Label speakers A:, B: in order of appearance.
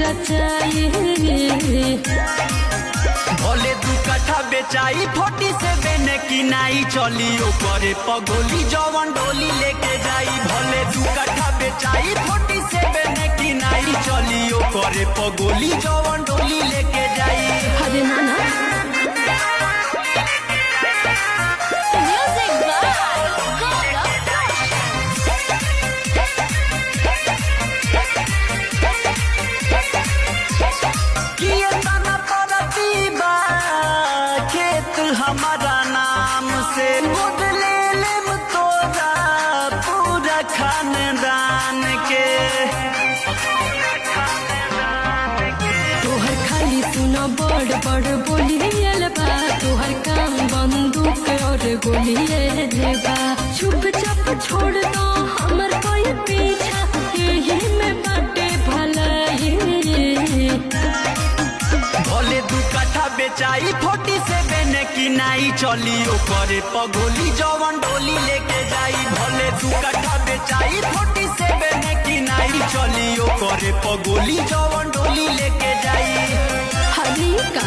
A: रचाई
B: भले 2 कट्ठा बेचाई 47 की नाई चली ओकरे पगोली जवन डोली लेके जाई भले 2 कट्ठा बेचाई 47 की नाई चली ओकरे पगोली जवन डोली लेके जाई।
A: अरे नाना
B: हमारा नाम से ले लेम तोरा पूरा खानदान के
A: तोहर खाली सुना बड़ बड़ बोलियल बा तोहर काम बंदूक और गोलियल बा चुप चाप छोड़ दो हमर कोई पीछा यही में बाटे भलाई
B: भले 2 कट्ठा बेचाई 47 की नाई चली ओकरे पगोली जवन डोली लेके जाई भले 2 कट्ठा बेचाई 47 की नाई चली ओकरे पगोली जवन डोली लेके जाई।
A: हरी का